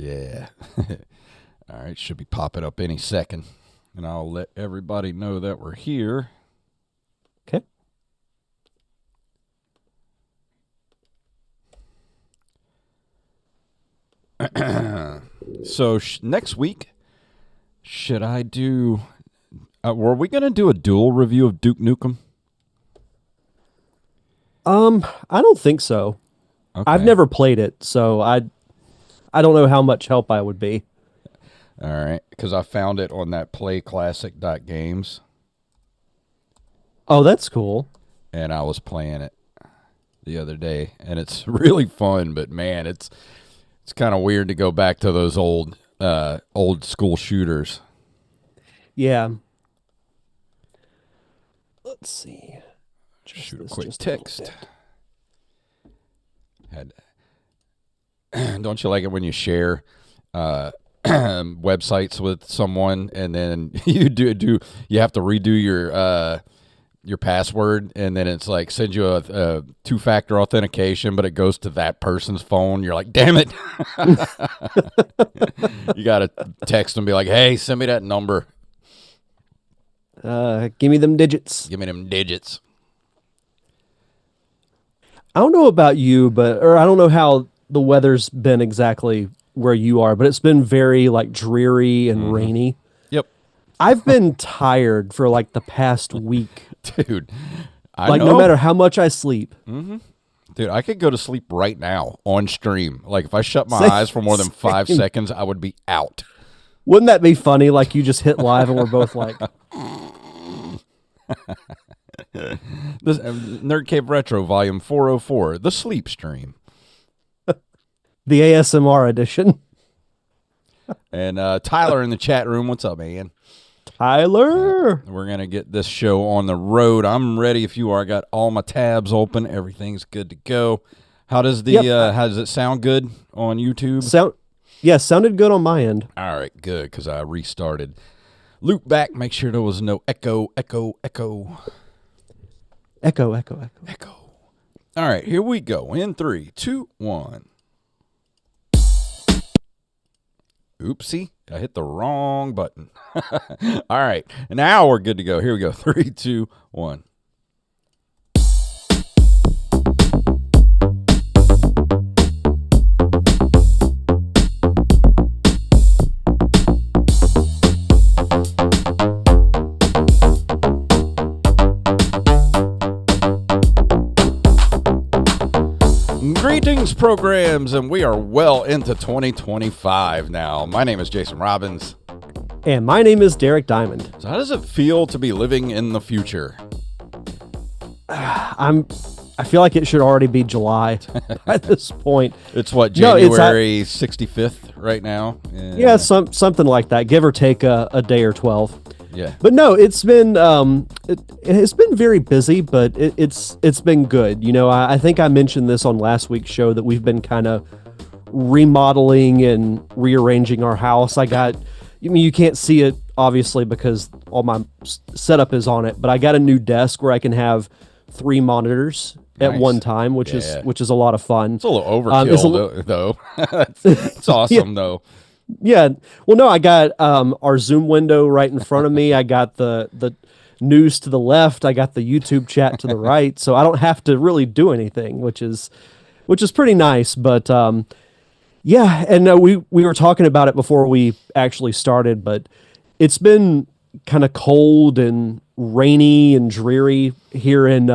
Yeah. All right, should be popping up any second. And I'll let everybody know that we're here. Okay. So next week, should I do... were we going to do a dual review of Duke Nukem? I don't think so. Okay. I've never played it, so I don't know how much help I would be. All right, because I found it on that playclassic.games. Oh, that's cool. And I was playing it the other day, and it's really fun, but man, it's kind of weird to go back to those old school shooters. Yeah. Let's see. Shoot a quick text. Don't you like it when you share websites with someone and then you have to redo your password, and then it's like send you a two-factor authentication, but it goes to that person's phone. You're like, damn it. You got to text them, be like, hey, send me that number. Give me them digits. Give me them digits. I don't know about you, or I don't know how the weather's been exactly where you are, but it's been very like dreary and rainy. Yep. I've been tired for like the past week. Dude, no matter how much I sleep. Mm-hmm. Dude, I could go to sleep right now on stream. Like if I shut my eyes for more than 5 seconds, I would be out. Wouldn't that be funny? Like you just hit live and we're both like... This Nerd Cave Retro Volume 404, the sleep stream. The ASMR edition. And Tyler in the chat room, what's up, man? Tyler! We're going to get this show on the road. I'm ready if you are. I got all my tabs open. Everything's good to go. How does how does it sound good on YouTube? Sounded good on my end. All right, good, because I restarted. Loop back, make sure there was no echo. Echo. All right, here we go. In 3, 2, 1. Oopsie, I hit the wrong button. All right, now we're good to go. Here we go. 3, 2, 1. Greetings, programs, and we are well into 2025 now. My name is Jason Robbins. And my name is Derek Diamond. So how does it feel to be living in the future? I feel like it should already be July at this point. It's what, January 65th right now? Yeah, something like that, give or take a day or 12. Yeah. But no, it's been it's been very busy, but it's been good. You know, I think I mentioned this on last week's show that we've been kind of remodeling and rearranging our house. You can't see it obviously because all my setup is on it, but I got a new desk where I can have 3 monitors at one time, which is a lot of fun. It's a little overkill though. It's awesome though. Yeah. Well, no, I got our Zoom window right in front of me. I got the news to the left. I got the YouTube chat to the right. So I don't have to really do anything, which is pretty nice. But yeah, and we were talking about it before we actually started, but it's been kind of cold and rainy and dreary here in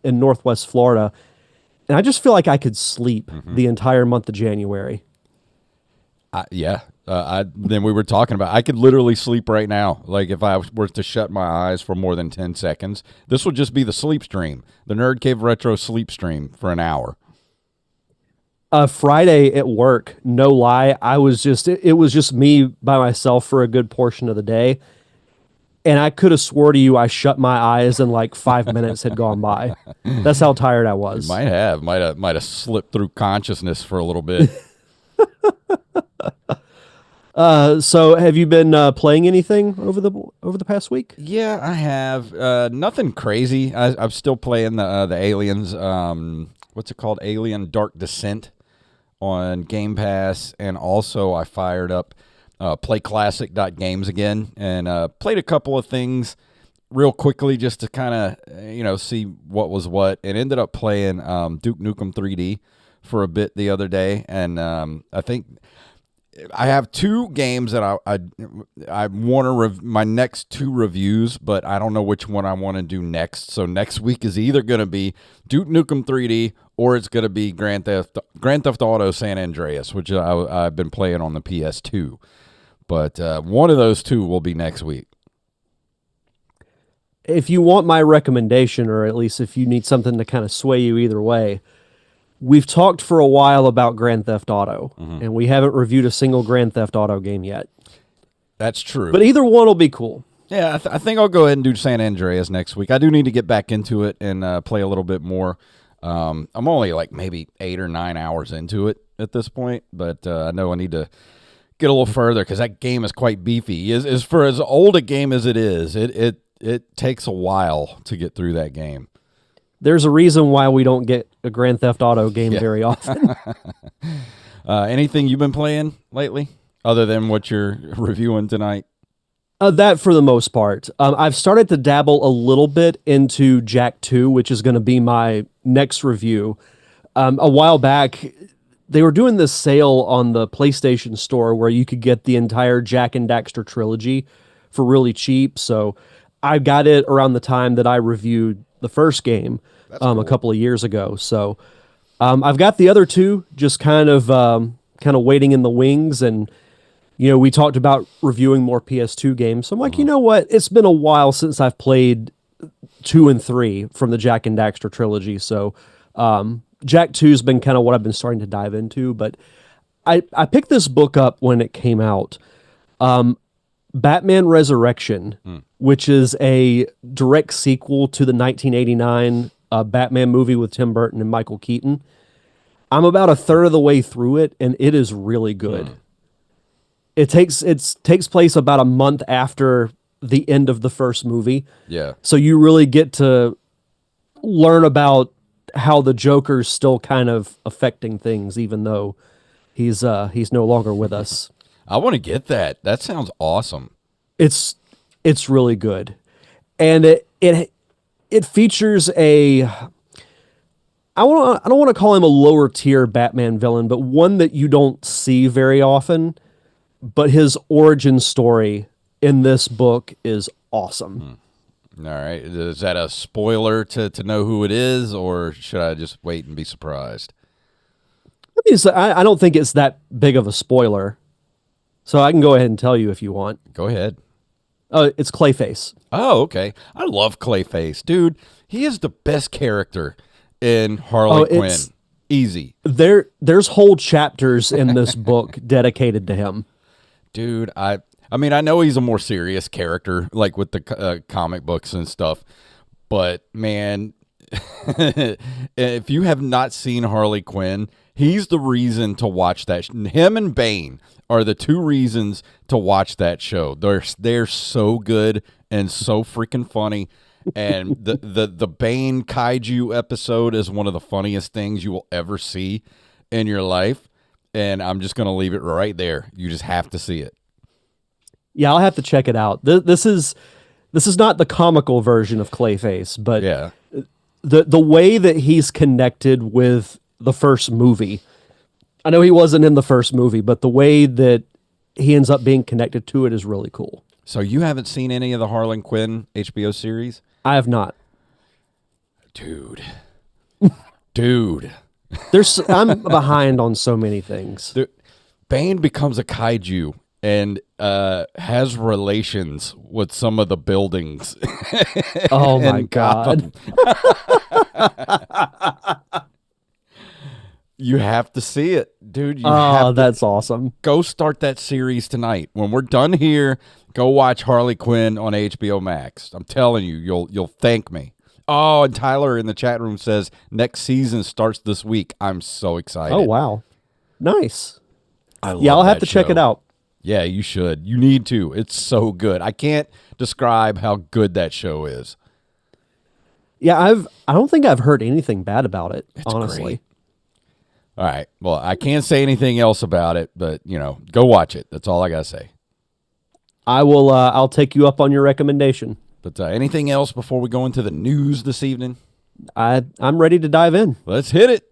Northwest Florida. And I just feel like I could sleep the entire month of January. Then we were talking about, I could literally sleep right now. Like if I were to shut my eyes for more than 10 seconds, this would just be the sleep stream, the Nerd Cave Retro sleep stream for an hour. Friday at work, no lie, it was just me by myself for a good portion of the day. And I could have swore to you I shut my eyes and like 5 minutes had gone by. That's how tired I was. You might have slipped through consciousness for a little bit. So have you been playing anything over the past week? Yeah, I have. Nothing crazy. I'm still playing the Aliens. What's it called? Alien Dark Descent on Game Pass, and also I fired up playclassic.games again and played a couple of things real quickly just to kind of see what was what, and ended up playing Duke Nukem 3D for a bit the other day, and I think I have two games that I want to my next two reviews, but I don't know which one I want to do next. So next week is either going to be Duke Nukem 3D or it's going to be Grand Theft Auto San Andreas, which I've been playing on the PS2. But one of those two will be next week. If you want my recommendation, or at least if you need something to kind of sway you either way, we've talked for a while about Grand Theft Auto, and we haven't reviewed a single Grand Theft Auto game yet. That's true. But either one will be cool. Yeah, I think I'll go ahead and do San Andreas next week. I do need to get back into it and play a little bit more. I'm only like maybe 8 or 9 hours into it at this point, but I know I need to get a little further because that game is quite beefy. As for as old a game as it is, it takes a while to get through that game. There's a reason why we don't get a Grand Theft Auto game very often. Anything you've been playing lately other than what you're reviewing tonight? That for the most part. I've started to dabble a little bit into Jack 2, which is going to be my next review. A while back, they were doing this sale on the PlayStation Store where you could get the entire Jack and Daxter trilogy for really cheap. So I got it around the time that I reviewed the first game cool. A couple of years ago. So I've got the other two just kind of waiting in the wings, and we talked about reviewing more PS2 games. So I'm like, you know what? It's been a while since I've played 2 and 3 from the Jack and Daxter trilogy. So Jack 2's been kind of what I've been starting to dive into. But I picked this book up when it came out. Batman Resurrection, which is a direct sequel to the 1989 Batman movie with Tim Burton and Michael Keaton. I'm about a third of the way through it, and it is really good. It takes place about a month after the end of the first movie. Yeah. So you really get to learn about how the Joker's still kind of affecting things, even though he's no longer with us. I want to get that. That sounds awesome. It's really good, and it features I don't want to call him a lower tier Batman villain, but one that you don't see very often. But his origin story in this book is awesome. All right, is that a spoiler to know who it is, or should I just wait and be surprised? I don't think it's that big of a spoiler. So I can go ahead and tell you if you want. Go ahead. It's Clayface. Oh, okay. I love Clayface. Dude, he is the best character in Harley Quinn. Easy. There's whole chapters in this book dedicated to him. Dude, I mean, I know he's a more serious character, like with the comic books and stuff, but man, if you have not seen Harley Quinn, he's the reason to watch that. Him and Bane are the two reasons to watch that show. They're so good and so freaking funny. And the Bane kaiju episode is one of the funniest things you will ever see in your life. And I'm just going to leave it right there. You just have to see it. Yeah, I'll have to check it out. This is not the comical version of Clayface, but yeah. The way that he's connected with the first movie. I know he wasn't in the first movie, but the way that he ends up being connected to it is really cool. So you haven't seen any of the Harley Quinn HBO series? I have not. Dude. I'm behind on so many things. Bane becomes a kaiju and has relations with some of the buildings. Oh my God. You have to see it, dude. That's awesome. Go start that series tonight. When we're done here, go watch Harley Quinn on HBO Max. I'm telling you, you'll thank me. Oh, and Tyler in the chat room says next season starts this week. I'm so excited. Oh, wow. Nice. I'll have to check it out. Yeah, you should. You need to. It's so good. I can't describe how good that show is. Yeah, I don't think I've heard anything bad about it, it's honestly. Great. All right. Well, I can't say anything else about it, but, go watch it. That's all I got to say. I will. I'll take you up on your recommendation. But anything else before we go into the news this evening? I'm ready to dive in. Let's hit it.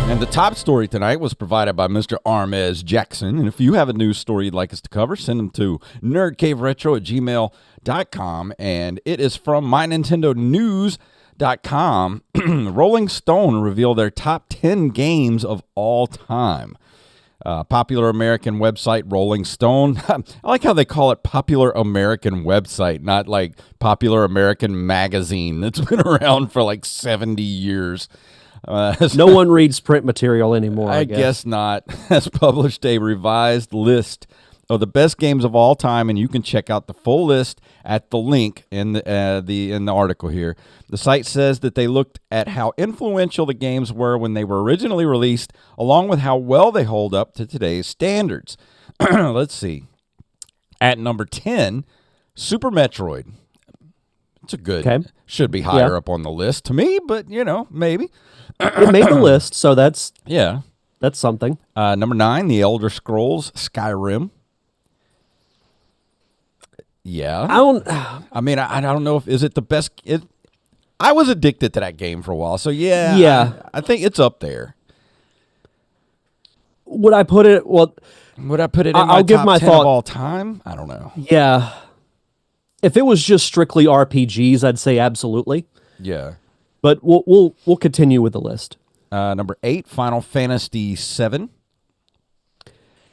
And the top story tonight was provided by Mr. Armez Jackson. And if you have a news story you'd like us to cover, send them to nerdcaveretro@gmail.com. And it is from mynintendonews.com. Rolling Stone revealed their top 10 games of all time. Popular American website Rolling Stone. I like how they call it Popular American Website, not like Popular American Magazine that's been around for like 70 years. No one reads print material anymore. I guess not. Has published a revised list of the best games of all time, and you can check out the full list at the link in the article here. The site says that they looked at how influential the games were when they were originally released, along with how well they hold up to today's standards. Let's see. At number 10, Super Metroid. It's a good. Okay. Should be higher up on the list to me, but maybe. It made the list, so that's something. Number 9, The Elder Scrolls Skyrim. Yeah. I don't know if is it the best. I was addicted to that game for a while, so yeah. I think it's up there. Would I put it? Well, would I put it in my I'll give top my 10 thought. Of all time? I don't know. Yeah. If it was just strictly RPGs, I'd say absolutely. Yeah. But we'll continue with the list. Number 8, Final Fantasy VII.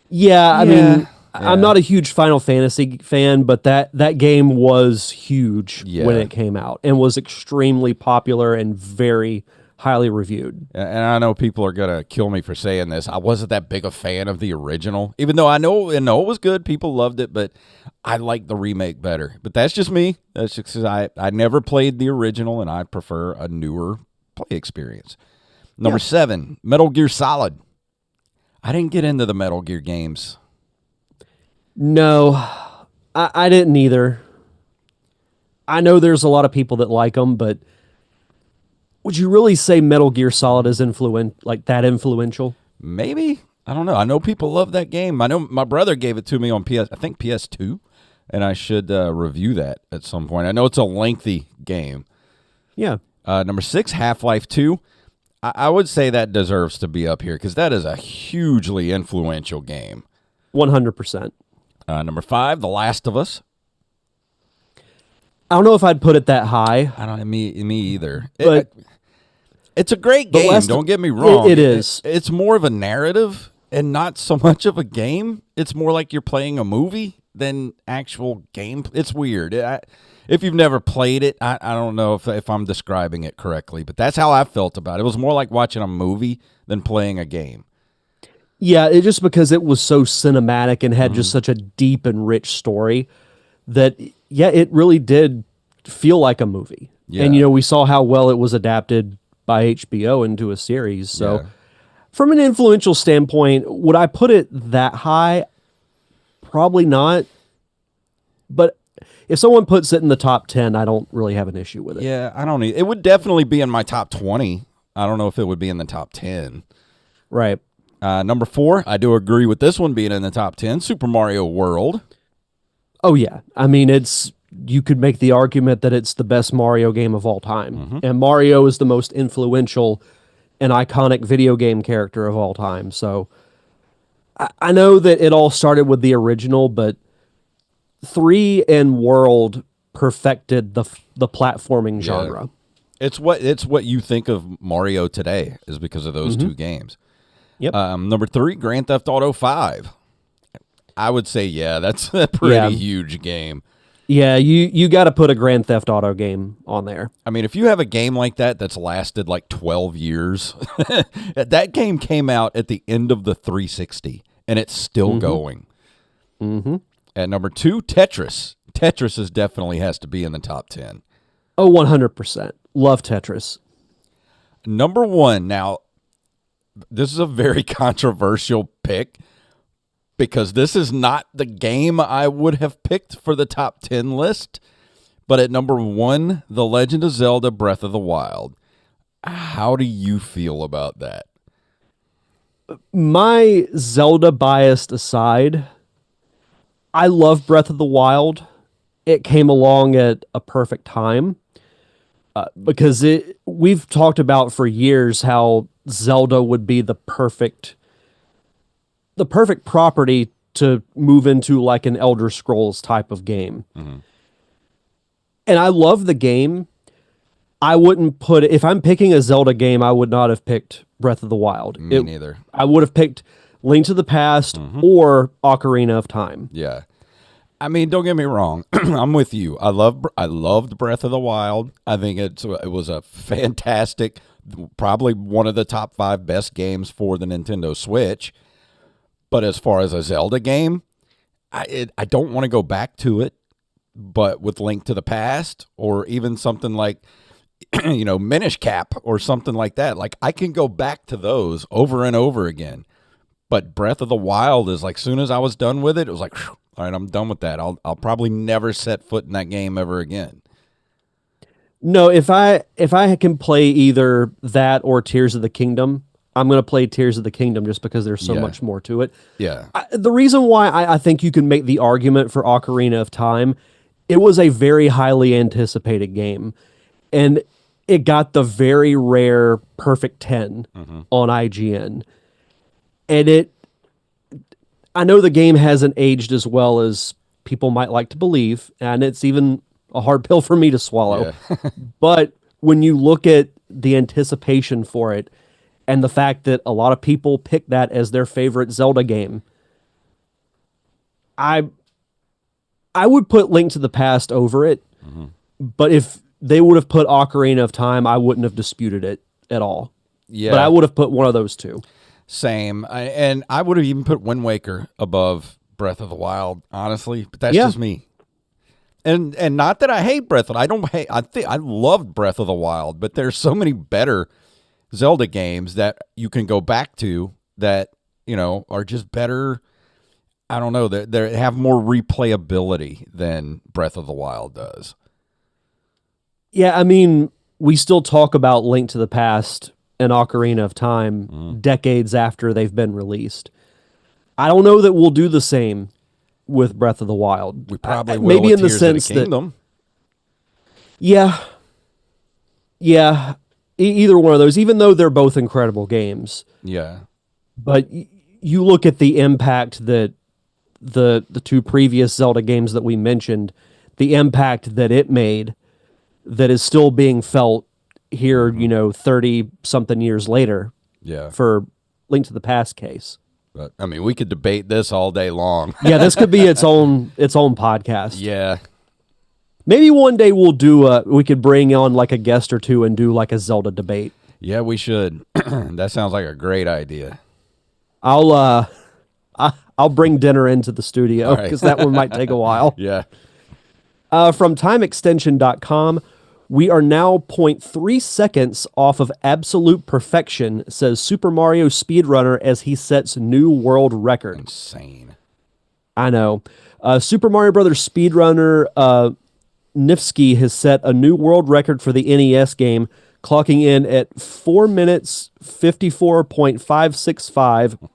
Yeah, I mean, I'm not a huge Final Fantasy fan, but that game was huge when it came out and was extremely popular and very highly reviewed. And I know people are going to kill me for saying this. I wasn't that big a fan of the original, even though I know it was good. People loved it, but I like the remake better. But that's just me. That's just 'cause I never played the original, and I prefer a newer play experience. Number 7, Metal Gear Solid. I didn't get into the Metal Gear games. No, I didn't either. I know there's a lot of people that like them, but would you really say Metal Gear Solid is that influential? Maybe. I don't know. I know people love that game. I know my brother gave it to me on PS2, and I should review that at some point. I know it's a lengthy game. Yeah. Number 6, Half-Life 2. I would say that deserves to be up here because that is a hugely influential game. 100%. Number 5, The Last of Us. I don't know if I'd put it that high. I don't. Me either. But it's a great game. Don't get me wrong. It is. It's more of a narrative and not so much of a game. It's more like you're playing a movie than actual game. It's weird. If you've never played it, I don't know if I'm describing it correctly, but that's how I felt about it. It was more like watching a movie than playing a game. Yeah, it just because it was so cinematic and had just such a deep and rich story that, it really did feel like a movie. Yeah. And, we saw how well it was adapted by HBO into a series. So from an influential standpoint, would I put it that high? Probably not. But if someone puts it in the top 10, I don't really have an issue with it. Yeah, I don't need it. Would definitely be in my top 20. I don't know if it would be in the top 10. Right. Number 4, I do agree with this one being in the top 10, Super Mario World. Oh, yeah. I mean, you could make the argument that it's the best Mario game of all time. Mm-hmm. And Mario is the most influential and iconic video game character of all time. So I know that it all started with the original, but 3 and World perfected the platforming genre. It's what you think of Mario today is because of those two games. Yep. Number 3, Grand Theft Auto 5. I would say, that's a pretty huge game. Yeah, you got to put a Grand Theft Auto game on there. I mean, if you have a game like that that's lasted like 12 years, that game came out at the end of the 360, and it's still going. Mm-hmm. At number 2, Tetris. Tetris definitely has to be in the top 10. Oh, 100%. Love Tetris. Number 1, now, this is a very controversial pick because this is not the game I would have picked for the top 10 list, But at number 1, The Legend of Zelda Breath of the Wild. How do you feel about that? My Zelda bias aside, I love Breath of the Wild. It came along at a perfect time because we've talked about for years how Zelda would be the perfect property to move into like an Elder Scrolls type of game. Mm-hmm. And I love the game. I wouldn't put it, if I'm picking a Zelda game, I would not have picked Breath of the Wild. Me neither. I would have picked Link to the Past or Ocarina of Time. Yeah. I mean, don't get me wrong. I'm with you. I loved Breath of the Wild. I think it was a fantastic, probably one of the top 5 best games for the Nintendo Switch. But as far as a Zelda game, I don't want to go back to it. But with Link to the Past, or even something like, Minish Cap or something like that, like I can go back to those over and over again. But Breath of the Wild is like, soon as I was done with it, it was like, whew, all right, I'm done with that. I'll probably never set foot in that game ever again. No, if I can play either that or Tears of the Kingdom, I'm going to play Tears of the Kingdom just because there's so much more to it. Yeah. The reason why I think you can make the argument for Ocarina of Time, it was a very highly anticipated game. And it got the very rare perfect 10 on IGN. And I know the game hasn't aged as well as people might like to believe, and it's even a hard pill for me to swallow. Yeah. But when you look at the anticipation for it and the fact that a lot of people pick that as their favorite Zelda game, I would put Link to the Past over it. But if they would have put Ocarina of Time, I wouldn't have disputed it at all. Yeah. But I would have put one of those two. Same. And I would have even put Wind Waker above Breath of the Wild, honestly. But that's just me. And not that I hate Breath of the Wild. I loved Breath of the Wild, but there's so many better Zelda games that you can go back to that, are just better. I don't know. They have more replayability than Breath of the Wild does. Yeah, I mean, we still talk about Link to the Past and Ocarina of Time decades after they've been released. I don't know that we'll do the same with Breath of the Wild. We probably will maybe with in the Tears sense of the Kingdom. Yeah. Either one of those, even though they're both incredible games. Yeah. But you look at the impact that the two previous Zelda games that we mentioned, the impact that it made, that is still being felt here, 30-something years later. Yeah. For Link to the Past case. But I mean, we could debate this all day long. Yeah, this could be its own podcast. Yeah. Maybe one day we could bring on like a guest or two and do like a Zelda debate. Yeah, we should. That sounds like a great idea. I'll bring dinner into the studio because that one might take a while. Yeah. From timeextension.com, we are now 0.3 seconds off of absolute perfection, says Super Mario Speedrunner as he sets new world record. Insane. I know. Super Mario Brothers Speedrunner Nifsky has set a new world record for the NES game, clocking in at 4 minutes 54.565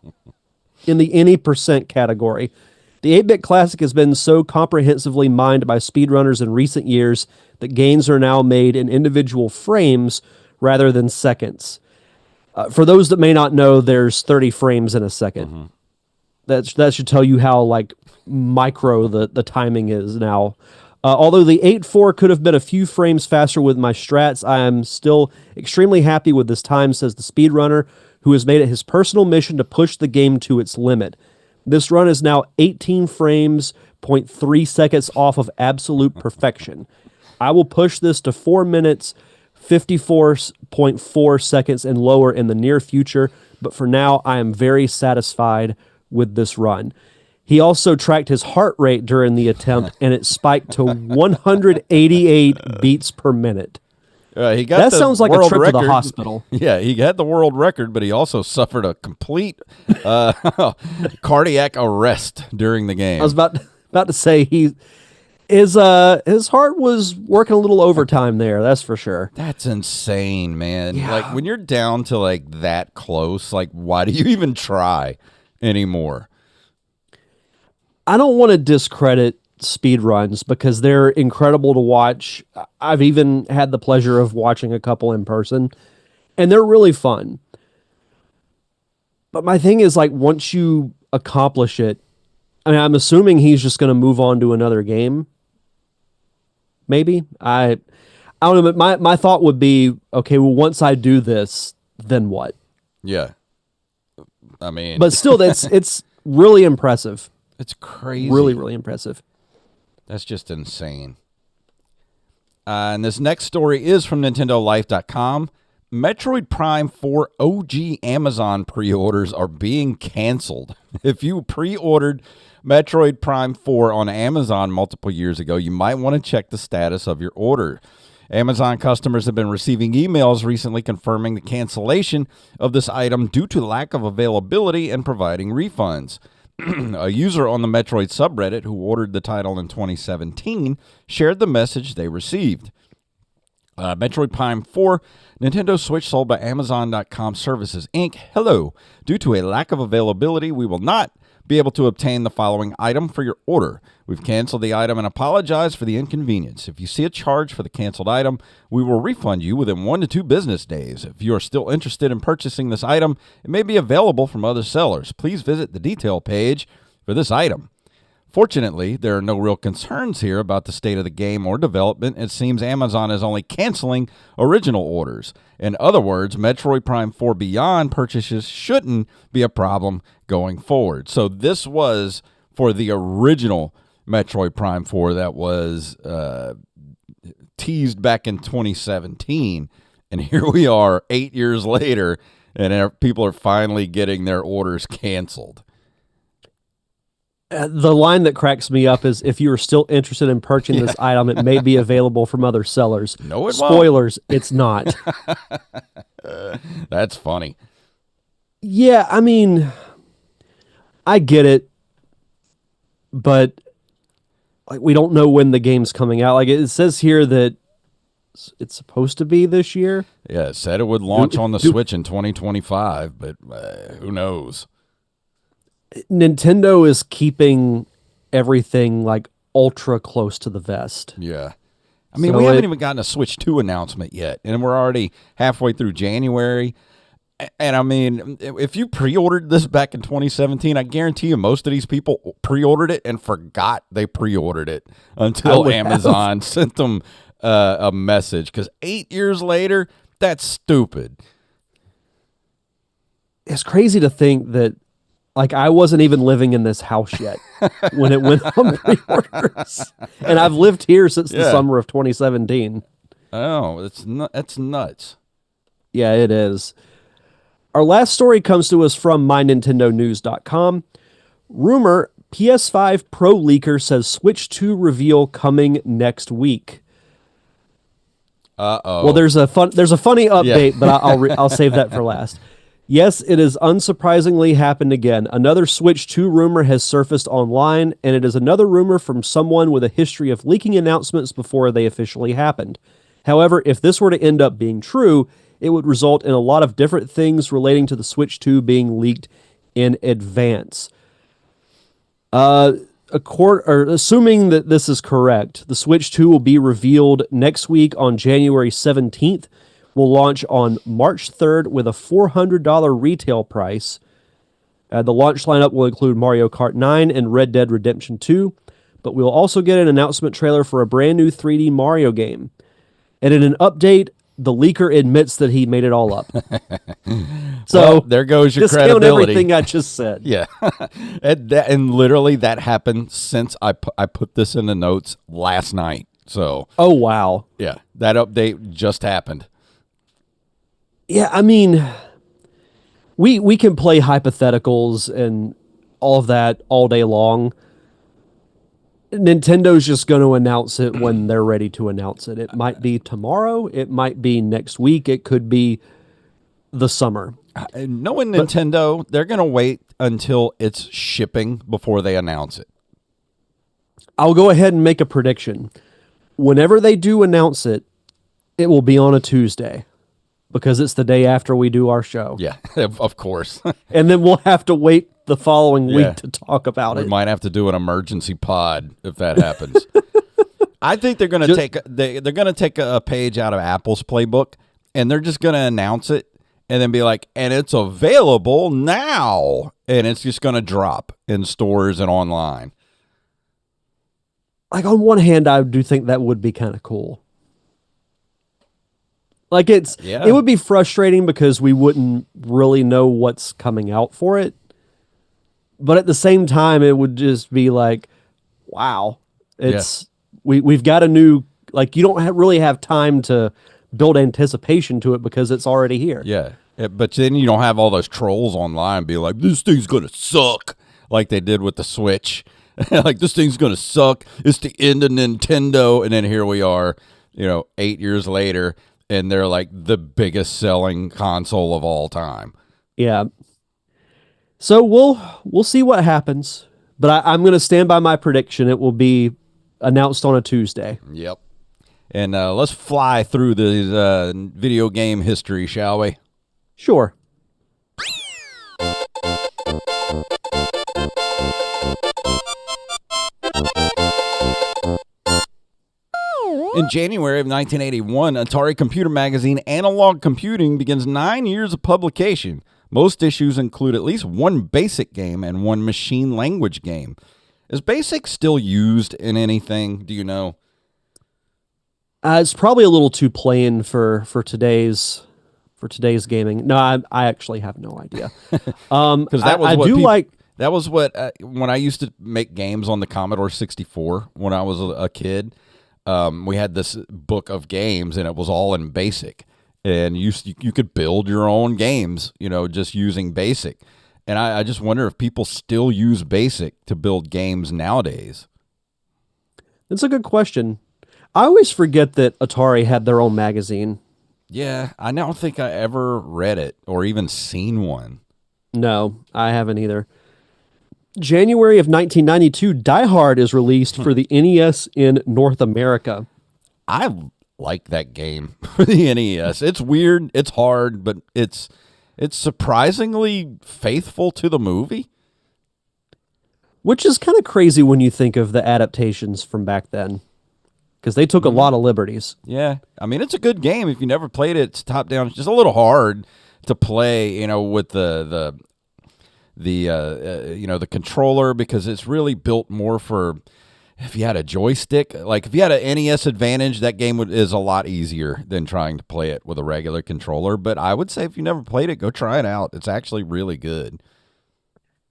in the any percent category. The 8-bit classic has been so comprehensively mined by speedrunners in recent years that gains are now made in individual frames rather than seconds. For those that may not know, there's 30 frames in a second. That should tell you how micro the timing is now. Although the 8.4 could have been a few frames faster with my strats, I am still extremely happy with this time, says the speedrunner, who has made it his personal mission to push the game to its limit. This run is now 18 frames, 0.3 seconds off of absolute perfection. I will push this to 4 minutes, 54.4 seconds and lower in the near future, but for now, I am very satisfied with this run. He also tracked his heart rate during the attempt, and it spiked to 188 beats per minute. That sounds like a trip record. to the hospital. Yeah, he had the world record, but he also suffered a complete cardiac arrest during the game. I was about to say His heart was working a little overtime there, that's for sure. That's insane, man. Yeah. Like when you're down to like that close, like why do you even try anymore? I don't want to discredit speed runs because they're incredible to watch. I've even had the pleasure of watching a couple in person, and they're really fun. But my thing is, like, once you accomplish it, I mean, I'm assuming he's just going to move on to another game. Maybe I don't know. But my thought would be, okay, well, once I do this, then what? Yeah. I mean, But still, it's really impressive. it's crazy. Really, really impressive. That's just insane. And this next story is from NintendoLife.com. Metroid Prime 4 OG Amazon pre-orders are being canceled. If you pre-ordered Metroid Prime 4 on Amazon multiple years ago, you might want to check the status of your order. Amazon customers have been receiving emails recently confirming the cancellation of this item due to lack of availability and providing refunds. A user on the Metroid subreddit who ordered the title in 2017 shared the message they received. Metroid Prime 4, Nintendo Switch sold by Amazon.com Services, Inc. Hello. Due to a lack of availability, we will not be able to obtain the following item for your order. We've canceled the item and apologize for the inconvenience. If you see a charge for the canceled item, we will refund you within 1 to 2 business days. If you are still interested in purchasing this item, it may be available from other sellers. Please visit the detail page for this item. Fortunately, there are no real concerns here about the state of the game or development. It seems Amazon is only canceling original orders. In other words, Metroid Prime 4 Beyond purchases shouldn't be a problem going forward. So this was for the original Metroid Prime 4 that was teased back in 2017. And here we are 8 years later, and people are finally getting their orders canceled. The line that cracks me up is, if you are still interested in purchasing this item, it may be available from other sellers. No, it Spoilers, it's not. That's funny. Yeah, I mean, I get it, but like, we don't know when the game's coming out. Like, it says here that it's supposed to be this year. Yeah, it said it would launch on the Switch in 2025, but who knows? Nintendo is keeping everything like ultra close to the vest. Yeah. I mean, So we haven't even gotten a Switch 2 announcement yet, and we're already halfway through January. And I mean, if you pre-ordered this back in 2017, I guarantee you most of these people pre-ordered it and forgot they pre-ordered it until Amazon sent them a message. Because 8 years later, that's stupid. It's crazy to think that, like, I wasn't even living in this house yet when it went on pre-orders. And I've lived here since the summer of 2017. Oh, that's nuts. Yeah, it is. Our last story comes to us from MyNintendoNews.com. Rumor, PS5 Pro leaker says Switch 2 reveal coming next week. Uh-oh. Well, there's a funny update, but I'll save that for last. Yes, it has unsurprisingly happened again. Another Switch 2 rumor has surfaced online, and it is another rumor from someone with a history of leaking announcements before they officially happened. However, if this were to end up being true, it would result in a lot of different things relating to the Switch 2 being leaked in advance. Assuming that this is correct, the Switch 2 will be revealed next week on January 17th. Will launch on March 3rd with a $400 retail price. The launch lineup will include Mario Kart 9 and Red Dead Redemption 2, but we'll also get an announcement trailer for a brand new 3D Mario game. And in an update, the leaker admits that he made it all up. So well, there goes your discount credibility. everything I just said. Yeah. and literally that happened since I put this in the notes last night. So, oh, wow. Yeah, that update just happened. Yeah, I mean, we can play hypotheticals and all of that all day long. Nintendo's just going to announce it when they're ready to announce it. It might be tomorrow. It might be next week. It could be the summer. Knowing Nintendo, they're going to wait until it's shipping before they announce it. I'll go ahead and make a prediction. Whenever they do announce it, it will be on a Tuesday because it's the day after we do our show. Yeah, of course. And then we'll have to wait the following Yeah. week to talk about We it. might have to do an emergency pod if that happens. I think they're going to they're going to take a page out of Apple's playbook, and they're just going to announce it and then be like, and it's available now, and it's just going to drop in stores and online. Like, on one hand, I do think that would be kind of cool. Like, it would be frustrating because we wouldn't really know what's coming out for it. But at the same time, it would just be like, wow, we've got a new, like, you don't really have time to build anticipation to it because it's already here. Yeah. But then you don't have all those trolls online be like, this thing's going to suck, like they did with the Switch. Like, this thing's going to suck. It's the end of Nintendo. And then here we are, 8 years later, and they're like the biggest selling console of all time. Yeah. So we'll see what happens. But I'm going to stand by my prediction. It will be announced on a Tuesday. Yep. And let's fly through the video game history, shall we? Sure. In January of 1981, Atari Computer Magazine Analog Computing begins 9 years of publication. Most issues include at least one BASIC game and one machine language game. Is BASIC still used in anything? Do you know? It's probably a little too plain for today's gaming. No, I actually have no idea. Because that was I what do like. That was what when I used to make games on the Commodore 64 when I was a kid. We had this book of games, and it was all in BASIC, and you could build your own games, just using BASIC. And I just wonder if people still use BASIC to build games nowadays. That's a good question. I always forget that Atari had their own magazine. Yeah, I don't think I ever read it or even seen one. No, I haven't either. January of 1992, Die Hard is released for the NES in North America. I like that game for the NES. It's weird, it's hard, but it's surprisingly faithful to the movie. Which is kind of crazy when you think of the adaptations from back then. Because they took a lot of liberties. Yeah. I mean, it's a good game. If you never played it, it's top down. It's just a little hard to play, with the controller, because it's really built more for if you had a joystick. Like, if you had an NES Advantage, that game is a lot easier than trying to play it with a regular controller. But I would say if you never played it, go try it out. It's actually really good.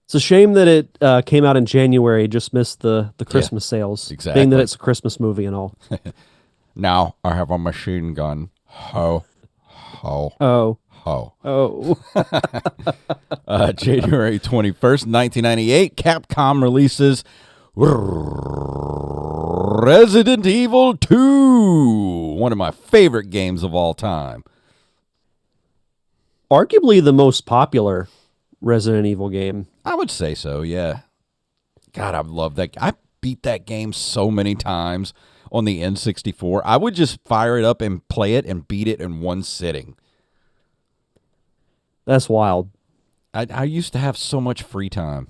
It's a shame that it came out in January, just missed the Christmas sales. Exactly. Being that it's a Christmas movie and all. Now I have a machine gun. Ho, ho, Oh. ho. Oh. January 21st, 1998, Capcom releases Resident Evil 2, one of my favorite games of all time. Arguably the most popular Resident Evil game. I would say so, yeah. God, I love that. I beat that game so many times on the N64. I would just fire it up and play it and beat it in one sitting. That's wild. I used to have so much free time.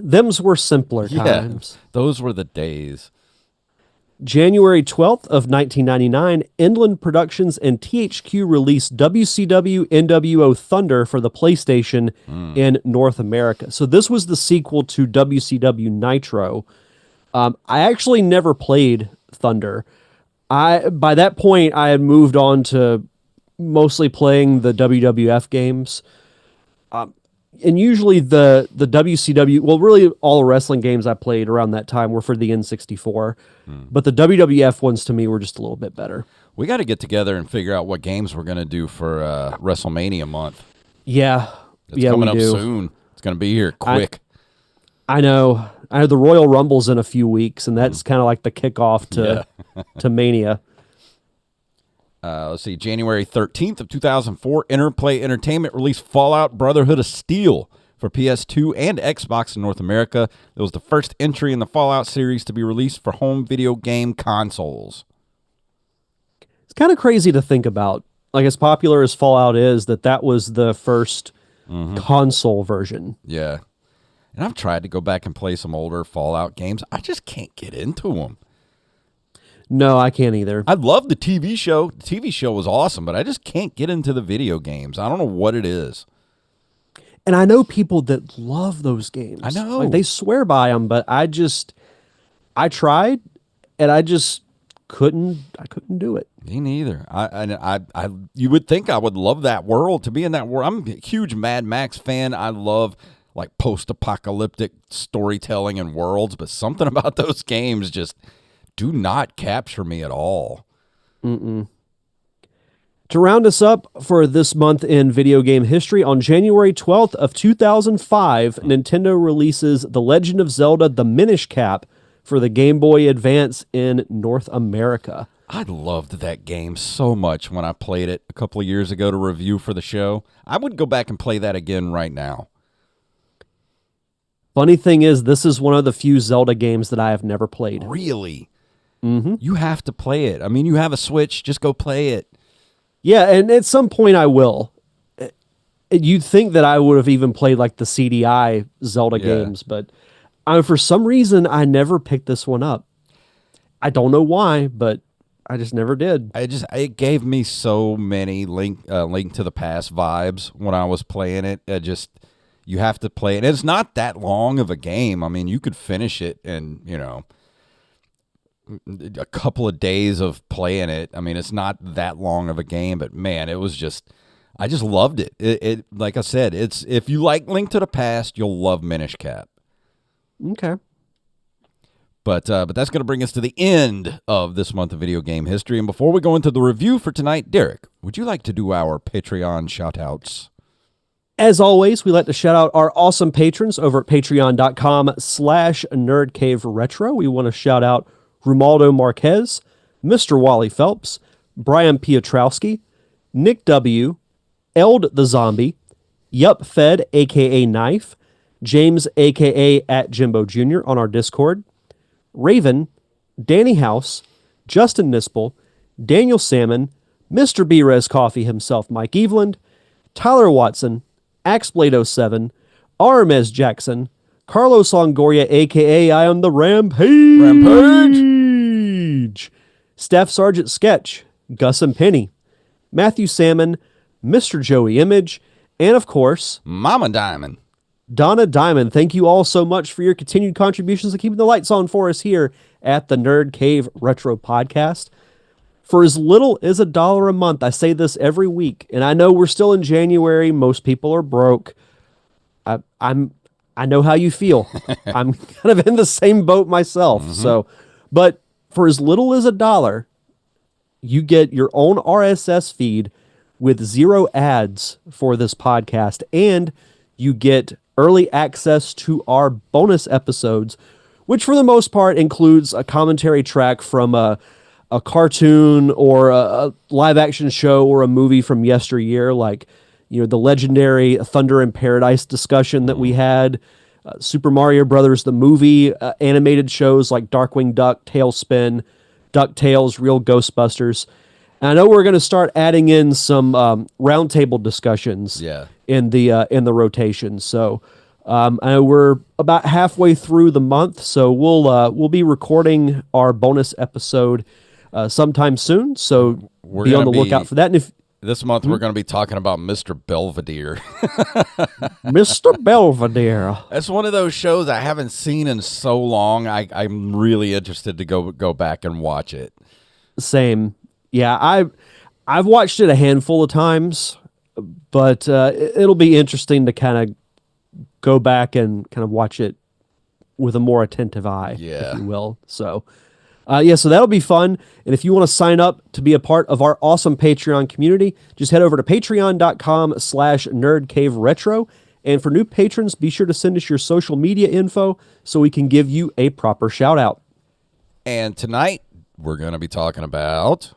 Thems were simpler times. Yeah, those were the days. January 12th of 1999, Inland Productions and THQ released WCW NWO Thunder for the PlayStation in North America. So this was the sequel to WCW Nitro. I actually never played Thunder. By that point, I had moved on to mostly playing the WWF games. And usually the WCW, well, really all the wrestling games I played around that time were for the N64. But the WWF ones to me were just a little bit better. We got to get together and figure out what games we're going to do for WrestleMania month. Yeah. It's coming up soon. It's going to be here quick. I know. I know the Royal Rumble's in a few weeks, and that's kind of like the kickoff to Mania. Let's see, January 13th of 2004, Interplay Entertainment released Fallout Brotherhood of Steel for PS2 and Xbox in North America. It was the first entry in the Fallout series to be released for home video game consoles. It's kind of crazy to think about. Like, as popular as Fallout is, that was the first console version. Yeah. And I've tried to go back and play some older Fallout games. I just can't get into them. No, I can't either. I love the TV show. The TV show was awesome, but I just can't get into the video games. I don't know what it is. And I know people that love those games. I know. Like, they swear by them, but I tried, and I just couldn't do it. Me neither. You would think I would love that world, to be in that world. I'm a huge Mad Max fan. I love like post-apocalyptic storytelling and worlds, but something about those games just do not capture me at all. To round us up for this month in video game history, on January 12th of 2005, Nintendo releases The Legend of Zelda: The Minish Cap for the Game Boy Advance in North America. I loved that game so much when I played it a couple of years ago to review for the show. I would go back and play that again right now. Funny thing is, this is one of the few Zelda games that I have never played. Really? Mm-hmm. You have to play it. I mean, you have a Switch, just go play it. Yeah, and at some point I will. You'd think that I would have even played like the CDI Zelda games, but for some reason I never picked this one up. I don't know why, but I just never did. It gave me so many Link to the Past vibes when I was playing it. You have to play it. And it's not that long of a game. I mean, you could finish it in, a couple of days of playing it. I mean, it's not that long of a game, but man, it was I just loved it. It like I said, if you like Link to the Past, you'll love Minish Cap. Okay. But that's going to bring us to the end of this month of video game history. And before we go into the review for tonight, Derek, would you like to do our Patreon shout-outs? As always, we like to shout out our awesome patrons over at patreon.com/nerdcaveretro. We want to shout out Romualdo Marquez, Mr. Wally Phelps, Brian Piotrowski, Nick W., Eld the Zombie, Yup Fed, a.k.a. Knife, James, a.k.a. at Jimbo Jr. on our Discord, Raven, Danny House, Justin Nispel, Daniel Salmon, Mr. B-Res Coffee himself, Mike Eveland, Tyler Watson, Axblade07, RMS Jackson, Carlos Longoria, a.k.a. I am the Rampage, Staff Sergeant Sketch, Gus and Penny, Matthew Salmon, Mr. Joey Image, and of course, Mama Diamond. Donna Diamond. Thank you all so much for your continued contributions to keeping the lights on for us here at the Nerd Cave Retro Podcast. For as little as $1 a month, I say this every week, and I know we're still in January. Most people are broke. I know how you feel. I'm kind of in the same boat myself. Mm-hmm. But for as little as $1, you get your own RSS feed with 0 ads for this podcast, and you get early access to our bonus episodes, which for the most part includes a commentary track from a cartoon or a live action show or a movie from yesteryear, like the legendary Thunder in Paradise discussion that we had, Super Mario Brothers the movie, animated shows like Darkwing Duck, Tailspin, DuckTales, Real Ghostbusters. And I know we're going to start adding in some roundtable discussions in the rotation. So I know we're about halfway through the month, so we'll be recording our bonus episode sometime soon. So be on the lookout for that. And if this month we're going to be talking about Mr. Belvedere. Mr. Belvedere. That's one of those shows I haven't seen in so long. I'm really interested to go back and watch it. Same. Yeah, I've watched it a handful of times, but it'll be interesting to kind of go back and kind of watch it with a more attentive eye, if you will. So, so that'll be fun. And if you want to sign up to be a part of our awesome Patreon community, just head over to patreon.com/nerdcaveretro. And for new patrons, be sure to send us your social media info so we can give you a proper shout out. And tonight, we're going to be talking about...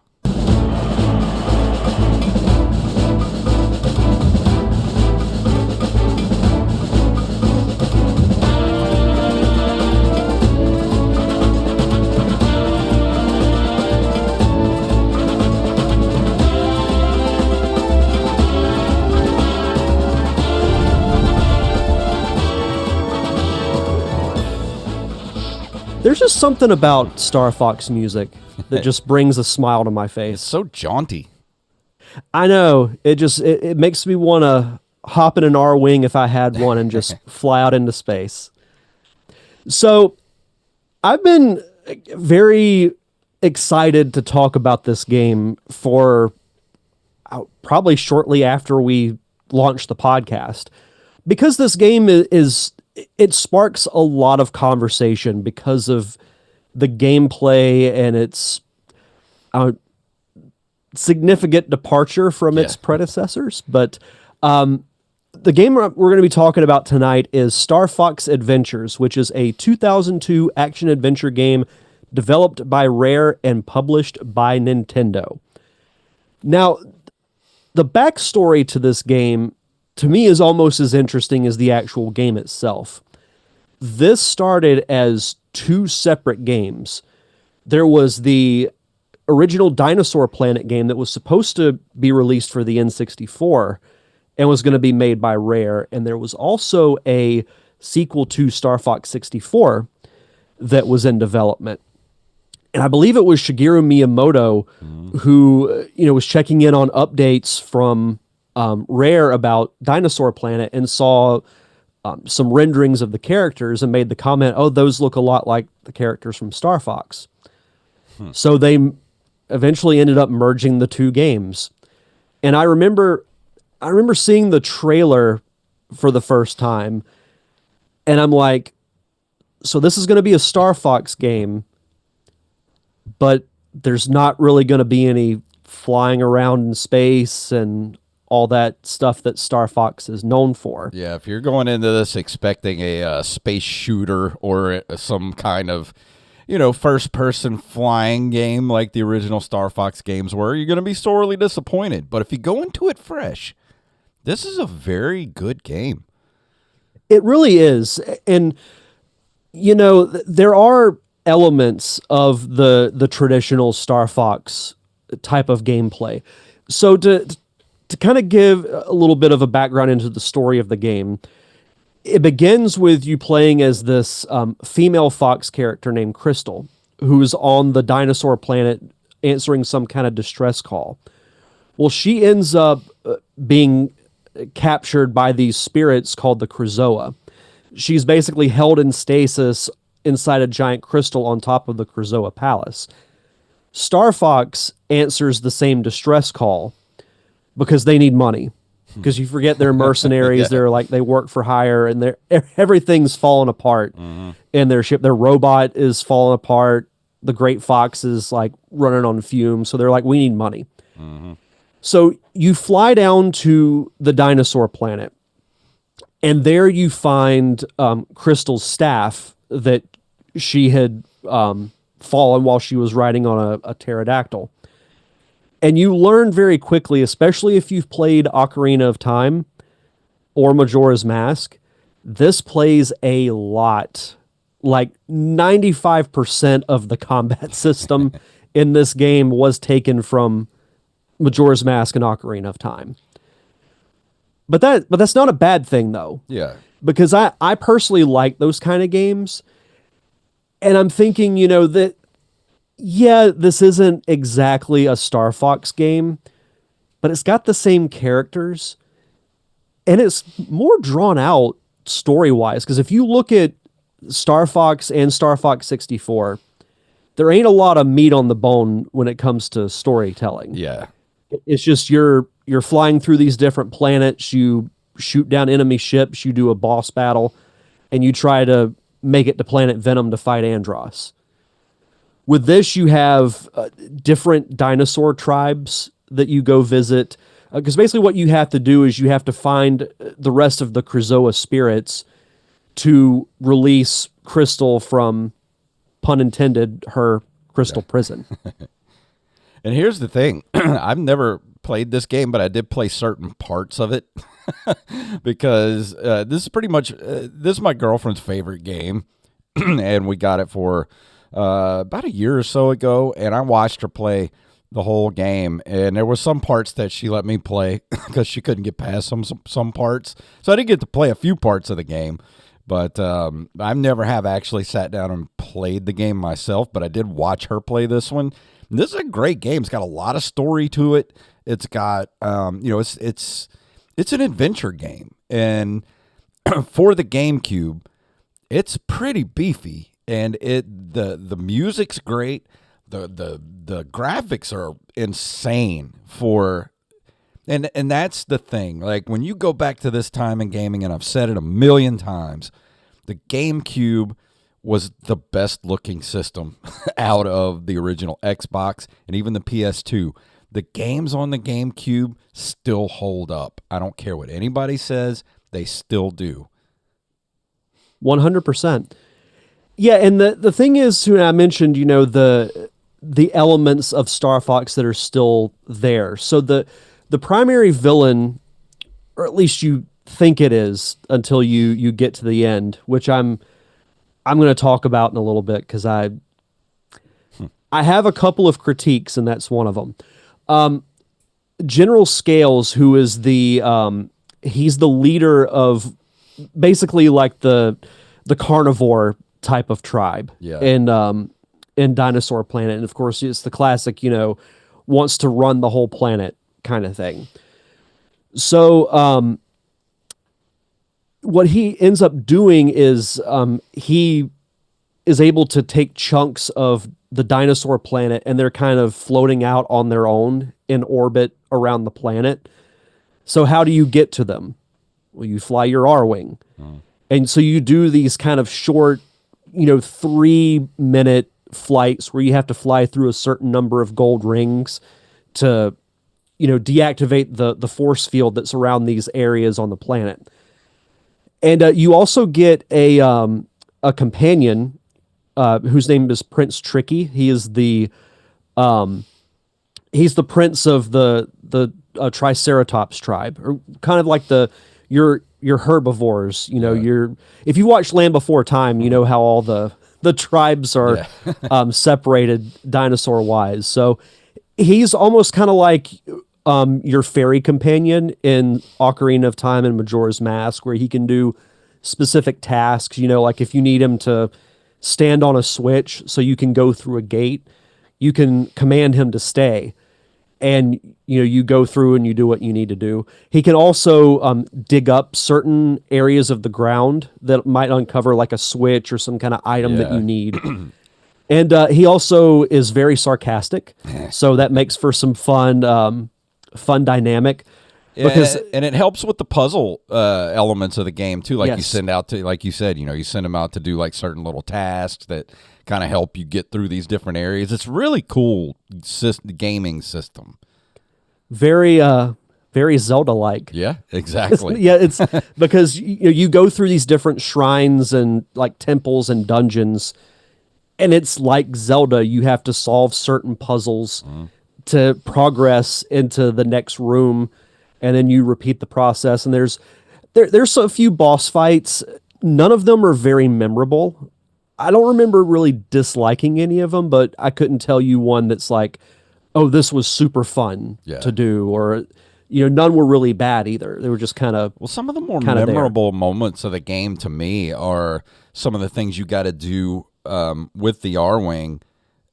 There's just something about StarFox music that just brings a smile to my It's face. so jaunty. I know. It makes me want to hop in an R-Wing if I had one and just fly out into space. So I've been very excited to talk about this game for probably shortly after we launch the podcast, because this game it sparks a lot of conversation because of the gameplay and its significant departure from its predecessors. But the game we're going to be talking about tonight is StarFox Adventures, which is a 2002 action-adventure game developed by Rare and published by Nintendo. Now, the backstory to this game, to me, is almost as interesting as the actual game itself. This started as two separate games. There was the original Dinosaur Planet game that was supposed to be released for the N64 and was going to be made by Rare. And there was also a sequel to StarFox 64 that was in development. And I believe it was Shigeru Miyamoto who, was checking in on updates from Rare about Dinosaur Planet and saw some renderings of the characters and made the comment, "Oh, those look a lot like the characters from StarFox." So they eventually ended up merging the two games. And I remember seeing the trailer for the first time, and I'm like, so this is going to be a StarFox game, but there's not really going to be any flying around in space and all that stuff that StarFox is known for. Yeah, if you're going into this expecting a space shooter or some kind of, first-person flying game like the original StarFox games were, you're going to be sorely disappointed. But if you go into it fresh, this is a very good game. It really is. And, there are elements of the traditional StarFox type of gameplay. So to kind of give a little bit of a background into the story of the game, it begins with you playing as this female fox character named Crystal, who's on the dinosaur planet answering some kind of distress call. Well, she ends up being captured by these spirits called the Krazoa. She's basically held in stasis inside a giant crystal on top of the Krazoa Palace. StarFox answers the same distress call because they need money. Because you forget they're mercenaries, they're like they work for hire, and everything's falling apart in their ship. Their robot is falling apart. The Great Fox is like running on fumes, so they're like, we need money. So you fly down to the dinosaur planet, and there you find Crystal's staff that she had fallen while she was riding on a pterodactyl. And you learn very quickly, especially if you've played Ocarina of Time or Majora's Mask, this plays a lot. Like 95% of the combat system in this game was taken from Majora's Mask and Ocarina of Time. But that's not a bad thing, though. Yeah. Because I personally like those kind of games. And I'm thinking, that this isn't exactly a StarFox game, but it's got the same characters, and it's more drawn out story-wise, because if you look at StarFox and StarFox 64, there ain't a lot of meat on the bone when it comes to storytelling. Yeah. It's just you're flying through these different planets, you shoot down enemy ships, you do a boss battle, and you try to make it to Planet Venom to fight Andross. With this, you have different dinosaur tribes that you go visit. Because basically what you have to do is you have to find the rest of the Krazoa spirits to release Crystal from, pun intended, her crystal prison. And here's the thing. I've never played this game, but I did play certain parts of it. Because this is pretty much, this is my girlfriend's favorite game. And we got it for about a year or so ago, and I watched her play the whole game, and there were some parts that she let me play because she couldn't get past some parts, so I didn't get to play a few parts of the game, But I never have actually sat down and played the game myself, but I did watch her play this one. And this is a great game. It's got a lot of story to it. It's got, it's an adventure game. And for the GameCube, it's pretty beefy. And the music's great. The graphics are insane and that's the thing. Like when you go back to this time in gaming, and I've said it a million times, the GameCube was the best looking system out of the original Xbox and even the PS2. The games on the GameCube still hold up. I don't care what anybody says, they still do. 100%. Yeah, and the thing is, when I mentioned, the elements of Star Fox that are still there. So the primary villain, or at least you think it is until you get to the end, which I'm going to talk about in a little bit because I have a couple of critiques, and that's one of them. General Scales, who is he's the leader of basically like the carnivore type of tribe in Dinosaur Planet, and of course it's the classic, wants to run the whole planet kind of thing. So what he ends up doing is he is able to take chunks of the dinosaur planet, and they're kind of floating out on their own in orbit around the planet. So how do you get to them? Well, you fly your R-Wing. And so you do these kind of short, 3-minute flights where you have to fly through a certain number of gold rings to deactivate the force field that's around these areas on the planet. And you also get a companion whose name is Prince Tricky. He is he's the prince of the Triceratops tribe, or kind of like your herbivores. If you watch Land Before Time, you know how all the tribes are separated dinosaur wise. So he's almost kind of like your fairy companion in Ocarina of Time and Majora's Mask, where he can do specific tasks, like if you need him to stand on a switch so you can go through a gate, you can command him to stay, and you go through and you do what you need to do. He can also dig up certain areas of the ground that might uncover like a switch or some kind of item that you need. And he also is very sarcastic, so that makes for some fun dynamic. Because and it helps with the puzzle elements of the game too. Like Yes. you send out to, like you said, you send them out to do like certain little tasks that kind of help you get through these different areas. It's really cool gaming system. very Zelda-like. Yeah, exactly. Yeah, it's because you go through these different shrines and like temples and dungeons, and it's like Zelda. You have to solve certain puzzles to progress into the next room, and then you repeat the process. And there's a few boss fights. None of them are very memorable. I don't remember really disliking any of them, but I couldn't tell you one that's like, oh, this was super fun to do, or none were really bad either. They were just kind of some of the more memorable moments of the game to me are some of the things you got to do with the R-Wing,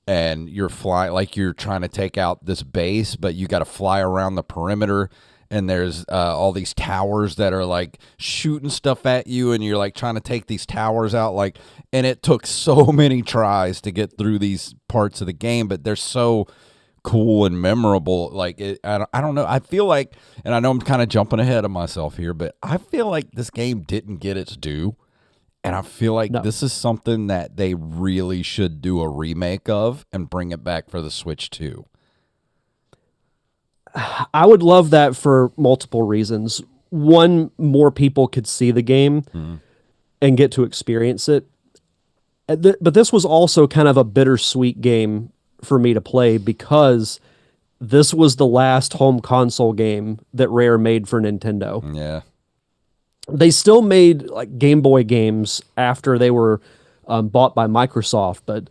and you're flying, like you're trying to take out this base, but you got to fly around the perimeter, and there's all these towers that are like shooting stuff at you, and you're like trying to take these towers out, and it took so many tries to get through these parts of the game, but they're so cool and memorable. I don't know. I feel like, and I know I'm kind of jumping ahead of myself here, but I feel like this game didn't get its due. And I feel like this is something that they really should do a remake of and bring it back for the Switch 2. I would love that for multiple reasons. One, more people could see the game and get to experience it. But this was also kind of a bittersweet game for me to play, because this was the last home console game that Rare made for Nintendo. Yeah. They still made like Game Boy games after they were bought by Microsoft, but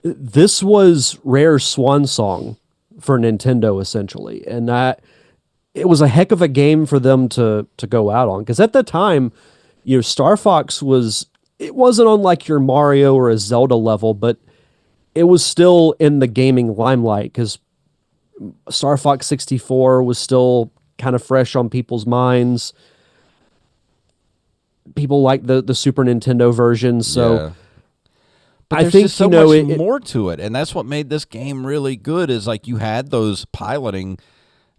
this was Rare's swan song for Nintendo, essentially. And it was a heck of a game for them to go out on, because at the time, Star Fox it wasn't on like your Mario or a Zelda level, but it was still in the gaming limelight because Star Fox 64 was still kind of fresh on people's minds. People like the Super Nintendo version, so Yeah. But I there's think just so much more to it, and that's what made this game really good. Is like you had those piloting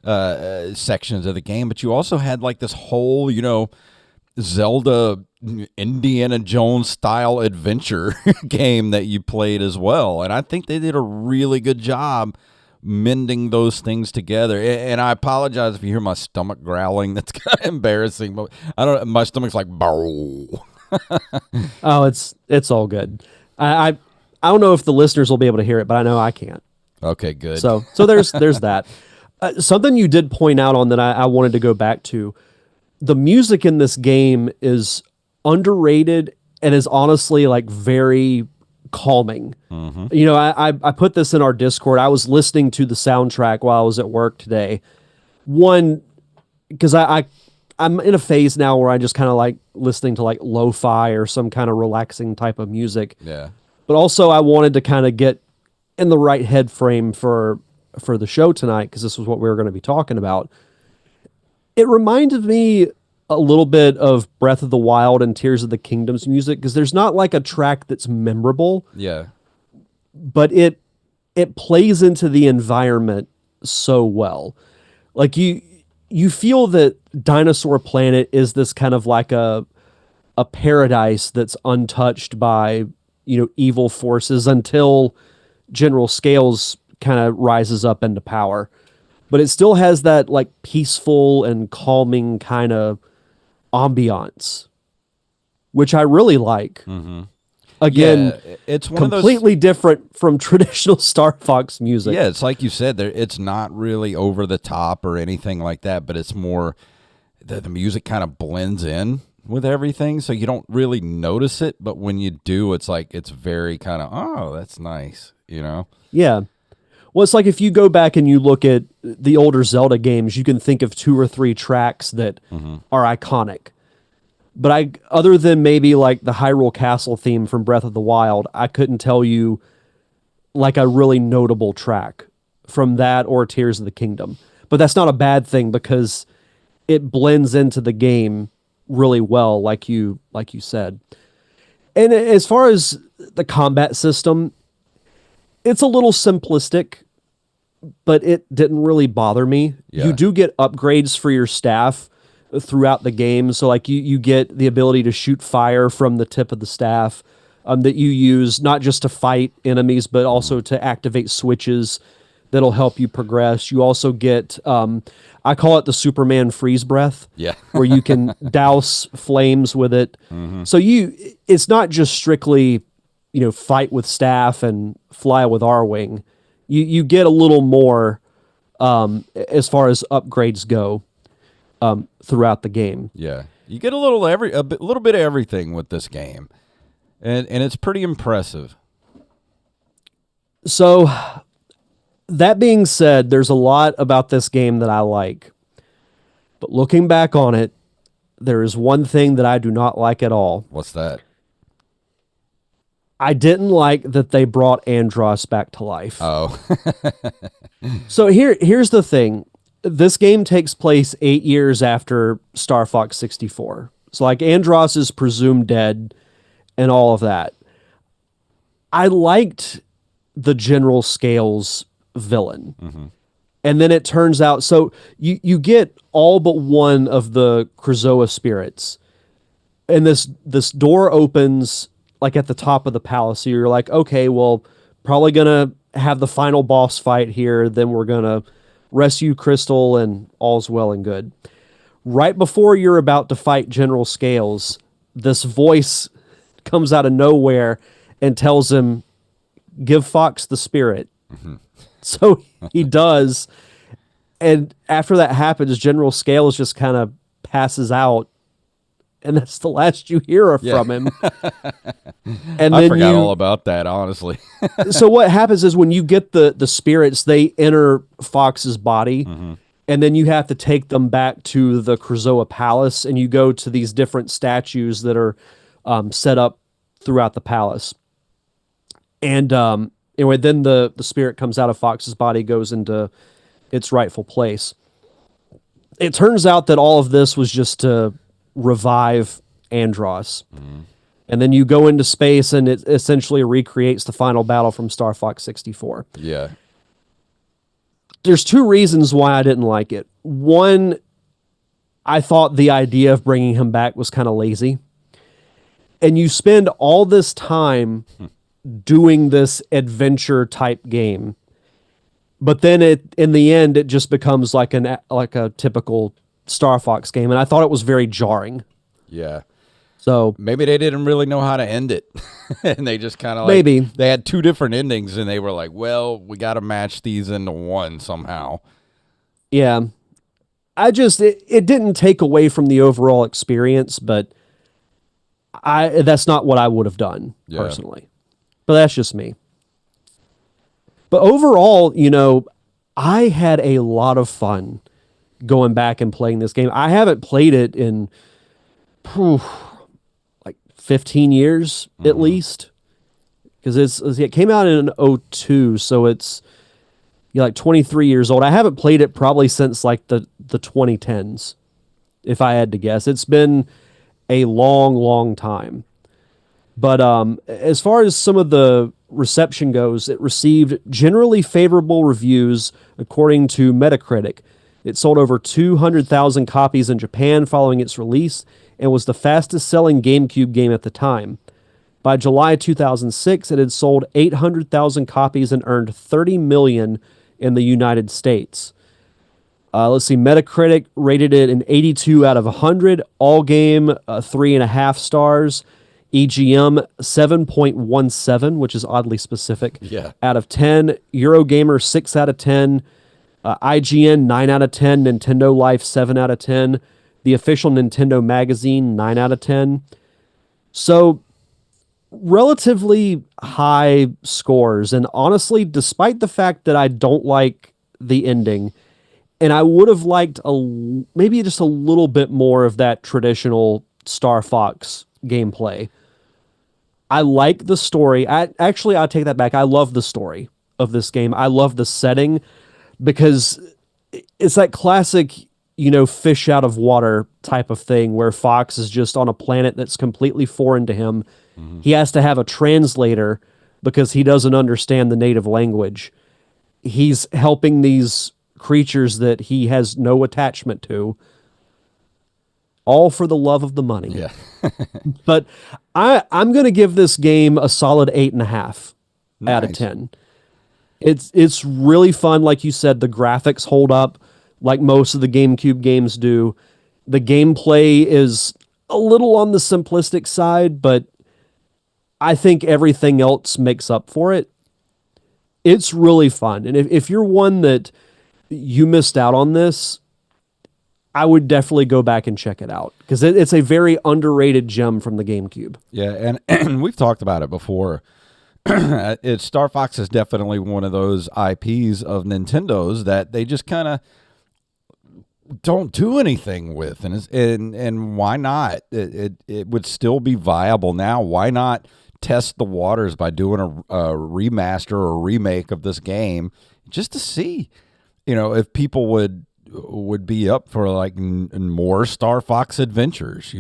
sections of the game, but you also had like this whole, Zelda Indiana Jones style adventure game that you played as well. And I think they did a really good job mending those things together. And I apologize if you hear my stomach growling. That's kind of embarrassing, but my stomach's like, bow. Oh, it's all good. I don't know if the listeners will be able to hear it, but I know I can't. Okay, good. So there's that. Something you did point out on that I wanted to go back to. The music in this game is underrated and is honestly like very calming. Mm-hmm. I put this in our Discord. I was listening to the soundtrack while I was at work today. One, because I'm in a phase now where I just kind of like listening to like lo-fi or some kind of relaxing type of music. Yeah. But also I wanted to kind of get in the right head frame for the show tonight because this was what we were going to be talking about. It reminded me a little bit of Breath of the Wild and Tears of the Kingdom's music because there's not like a track that's memorable. Yeah. But it plays into the environment so well. Like you feel that Dinosaur Planet is this kind of like a paradise that's untouched by, evil forces until General Scales kind of rises up into power. But it still has that like peaceful and calming kind of ambiance, which I really like. Mm-hmm. Again, yeah, it's one completely different from traditional Star Fox music. Yeah, it's like you said, it's not really over the top or anything like that, but it's more the music kind of blends in with everything, so you don't really notice it, but when you do, it's like it's very kind of, oh, that's nice, Yeah. Well, it's like if you go back and you look at the older Zelda games, you can think of 2 or 3 tracks that are iconic. But other than maybe like the Hyrule Castle theme from Breath of the Wild, I couldn't tell you like a really notable track from that or Tears of the Kingdom. But that's not a bad thing because it blends into the game really well, like you said. And as far as the combat system, it's a little simplistic, but it didn't really bother me. Yeah. You do get upgrades for your staff throughout the game. So like you get the ability to shoot fire from the tip of the staff that you use not just to fight enemies, but also to activate switches that'll help you progress. You also get, I call it the Superman freeze breath, Yeah. where you can douse flames with it. Mm-hmm. So it's not just strictly, fight with staff and fly with R-Wing. You get a little more as far as upgrades go throughout the game. Yeah, you get a little bit of everything with this game, and it's pretty impressive. So, that being said, there's a lot about this game that I like, but looking back on it, there is one thing that I do not like at all. What's that? I didn't like that they brought Andros back to life. Oh. So here's the thing. This game takes place 8 years after Star Fox 64. So like Andros is presumed dead and all of that. I liked the General Scales villain. Mm-hmm. And then it turns out, so you get all but one of the Krazoa spirits. And this door opens like at the top of the palace. So you're like, okay, well, probably going to have the final boss fight here. Then we're going to rescue Crystal and all's well and good. Right before you're about to fight General Scales, this voice comes out of nowhere and tells him, give Fox the spirit. Mm-hmm. So he does. And after that happens, General Scales just kind of passes out. And that's the last you hear from him. And I forgot all about that, honestly. So what happens is when you get the spirits, they enter Fox's body. Mm-hmm. and then you have to take them back to the Krazoa Palace, and you go to these different statues that are set up throughout the palace. And anyway, then the spirit comes out of Fox's body, goes into its rightful place. It turns out that all of this was just to revive Andros. And then you go into space, and it essentially recreates the final battle from Star Fox 64. Yeah. There's two reasons why I didn't like it. One, I thought the idea of bringing him back was kind of lazy. And you spend all this time doing this adventure type game, but then in the end it just becomes like a typical Star Fox game, and I thought it was very jarring. Yeah. So maybe they didn't really know how to end it. And they just kind of like, maybe they had two different endings, and they were like, well, we got to match these into one somehow. Yeah. It didn't take away from the overall experience, but that's not what I would have done personally. But that's just me. But overall, I had a lot of fun going back and playing this game. I haven't played it in like 15 years at least, because it came out in 2002, so it's like 23 years old. I haven't played it probably since like the 2010s, if I had to guess. It's been a long, long time. But as far as some of the reception goes, it received generally favorable reviews according to Metacritic. It sold over 200,000 copies in Japan following its release and was the fastest-selling GameCube game at the time. By July 2006, it had sold 800,000 copies and earned $30 million in the United States. Let's see, Metacritic rated it an 82 out of 100, All Game 3.5 stars, EGM 7.17, which is oddly specific, out of 10, Eurogamer 6 out of 10, IGN 9 out of 10, Nintendo Life 7 out of 10, the official Nintendo magazine 9 out of 10. So relatively high scores, and honestly, despite the fact that I don't like the ending, and I would have liked maybe just a little bit more of that traditional Star Fox gameplay. I like the story. I take that back. I love the story of this game. I love the setting because it's that classic, fish out of water type of thing where Fox is just on a planet that's completely foreign to him. Mm-hmm. He has to have a translator because he doesn't understand the native language. He's helping these creatures that he has no attachment to, all for the love of the money. Yeah. But I'm going to give this game a solid 8.5 out of 10. It's really fun. Like you said, the graphics hold up like most of the GameCube games do. The gameplay is a little on the simplistic side, but I think everything else makes up for it. It's really fun. And if you're one that you missed out on this, I would definitely go back and check it out because it's a very underrated gem from the GameCube. Yeah, and we've talked about it before. Star Fox is definitely one of those IPs of Nintendo's that they just kind of don't do anything with, and why not? It would still be viable now. Why not test the waters by doing a remaster or remake of this game just to see, if people would be up for like more Star Fox Adventures,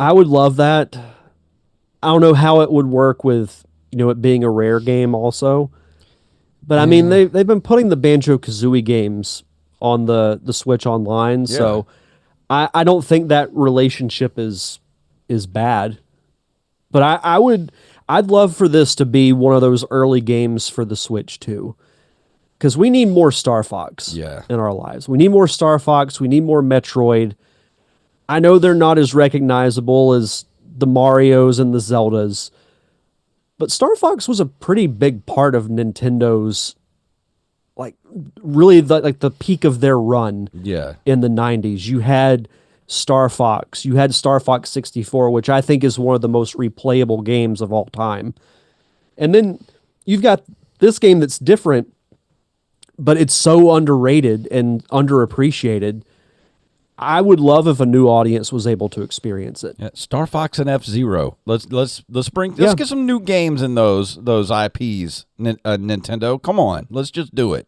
I would love that. I don't know how it would work with, it being a Rare game also. But I mean, they've been putting the Banjo-Kazooie games on the Switch Online, so I don't think that relationship is bad. But I'd love for this to be one of those early games for the Switch too. Because we need more Star Fox in our lives. We need more Star Fox. We need more Metroid. I know they're not as recognizable as the Marios and the Zeldas, but Star Fox was a pretty big part of Nintendo's, really the peak of their run in the 90s. You had Star Fox. You had Star Fox 64, which I think is one of the most replayable games of all time. And then you've got this game that's different. but it's so underrated and underappreciated. I would love if a new audience was able to experience it. Yeah, StarFox and F-Zero. Let's Yeah. get some new games in those IPs. Nintendo, come on, let's just do it.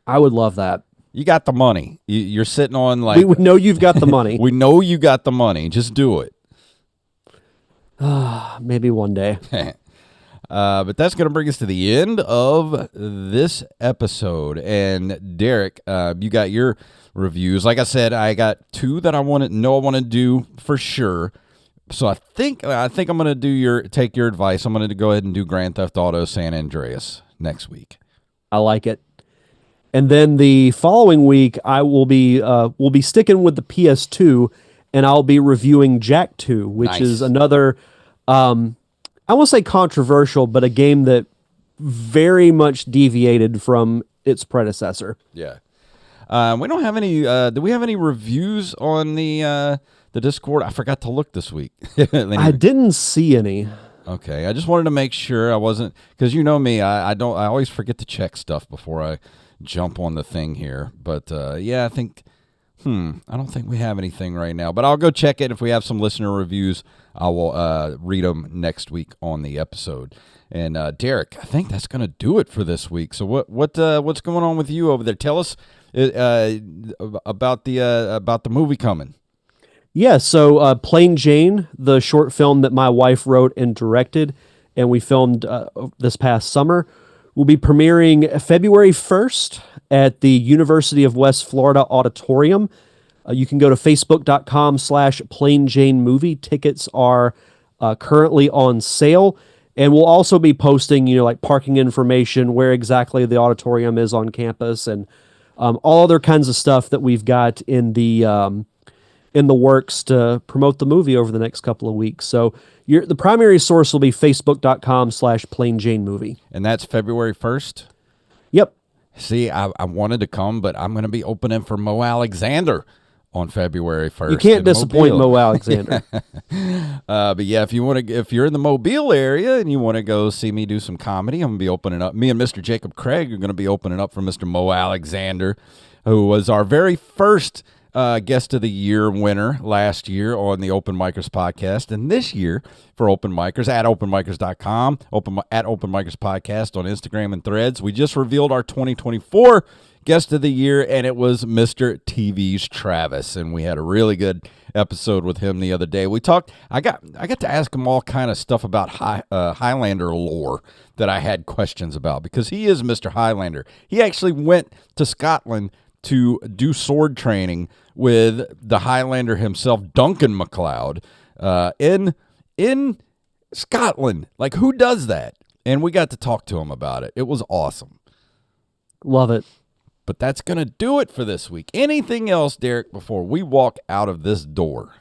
I would love that. You got the money. You're sitting on like We would know you've got the money. we know you got the money. Just do it. Maybe one day. But that's going to bring us to the end of this episode. And Derek, you got your reviews. Like I said, I got two that I want to do for sure. So I think I'm going to take your advice. I'm going to go ahead and do Grand Theft Auto San Andreas next week. I like it. And then the following week, I will be sticking with the PS2, and I'll be reviewing Jack 2, which is another. I won't say controversial, but a game that very much deviated from its predecessor. Yeah. We don't have any. Do we have any reviews on the Discord? I forgot to look this week. I didn't see any. Okay, I just wanted to make sure I wasn't, because you know me, I always forget to check stuff before I jump on the thing here. But yeah, I don't think we have anything right now. But I'll go check it. If we have some listener reviews, I will read them next week on the episode. And Derek, I think that's going to do it for this week. So what's going on with you over there? Tell us about the movie coming. Yeah, so Plain Jane, the short film that my wife wrote and directed, and we filmed this past summer, will be premiering February 1st at the University of West Florida Auditorium. You can go to facebook.com/plainjanemovie. Tickets are currently on sale. And we'll also be posting, like parking information, where exactly the auditorium is on campus, and all other kinds of stuff that we've got in the works to promote the movie over the next couple of weeks. So the primary source will be facebook.com/plainjanemovie. And that's February 1st? Yep. See, I wanted to come, but I'm going to be opening for Mo Alexander on February 1st. You can't disappoint Mo Alexander. But yeah, if you're in the Mobile area and you want to go see me do some comedy, I'm going to be opening up. Me and Mr. Jacob Craig are going to be opening up for Mr. Mo Alexander, who was our very first Guest of the Year winner last year on the Open Micers podcast. And this year for Open Micers at openmicers.com, at Open Micers podcast on Instagram and Threads, we just revealed our 2024 Guest of the Year, and it was Mr. TV's Travis, and we had a really good episode with him the other day. We talked. I got to ask him all kind of stuff about Highlander lore that I had questions about, because he is Mr. Highlander. He actually went to Scotland to do sword training with the Highlander himself, Duncan MacLeod, in Scotland. Like, who does that? And we got to talk to him about it. It was awesome. Love it. But that's going to do it for this week. Anything else, Derek, before we walk out of this door?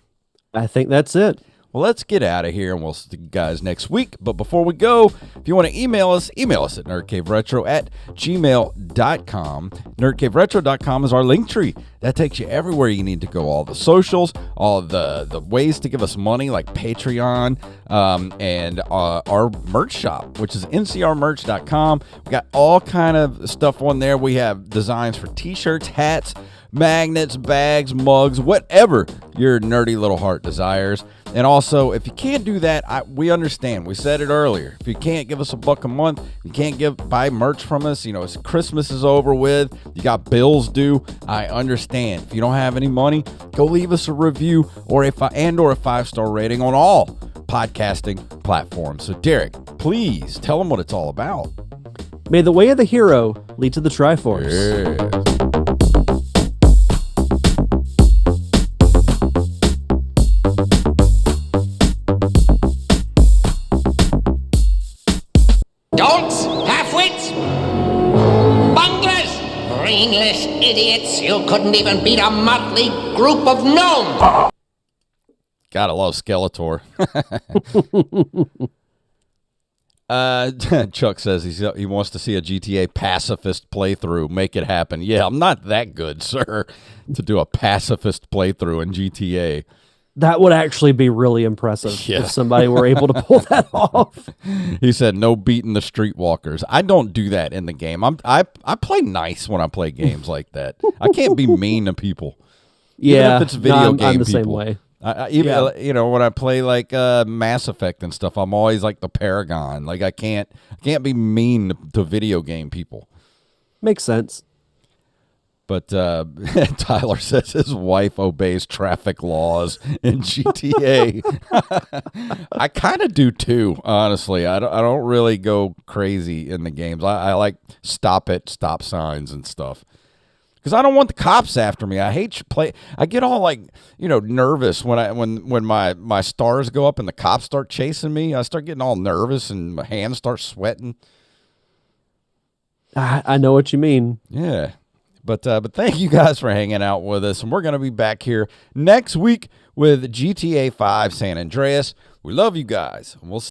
I think that's it. Well, let's get out of here, and we'll see you guys next week. But before we go, if you want to email us at nerdcaveretro@gmail.com. Nerdcaveretro.com is our link tree. That takes you everywhere you need to go. All the socials, all the ways to give us money, like Patreon, and our merch shop, which is ncrmerch.com. We got all kind of stuff on there. We have designs for t-shirts, hats, magnets, bags, mugs, whatever your nerdy little heart desires. And also, if you can't do that, we understand. We said it earlier. If you can't give us $1 a month, you can't buy merch from us. It's Christmas is over with. You got bills due. I understand. If you don't have any money, go leave us a review or a 5-star rating on all podcasting platforms. So, Derek, please tell them what it's all about. May the way of the hero lead to the Triforce. Yeah. Don'ts, half-wits, bunglers, brainless idiots. You couldn't even beat a motley group of gnomes. Gotta love Skeletor. Chuck says he wants to see a GTA pacifist playthrough. Make it happen. Yeah, I'm not that good, sir, to do a pacifist playthrough in GTA. That would actually be really impressive Yeah. if somebody were able to pull that off. He said, "No beating the streetwalkers." I don't do that in the game. I play nice when I play games like that. I can't be mean to people. Even Yeah, if it's video I'm game the people. same way. Even when I play like Mass Effect and stuff, I'm always like the paragon. Like I can't be mean to video game people. Makes sense. But Tyler says his wife obeys traffic laws in GTA. I kind of do too, honestly. I don't really go crazy in the games. I like stop signs and stuff. Because I don't want the cops after me. I hate play. I get all like nervous when my stars go up and the cops start chasing me. I start getting all nervous and my hands start sweating. I know what you mean. Yeah. But thank you guys for hanging out with us, and we're going to be back here next week with GTA 5 San Andreas. We love you guys, and we'll see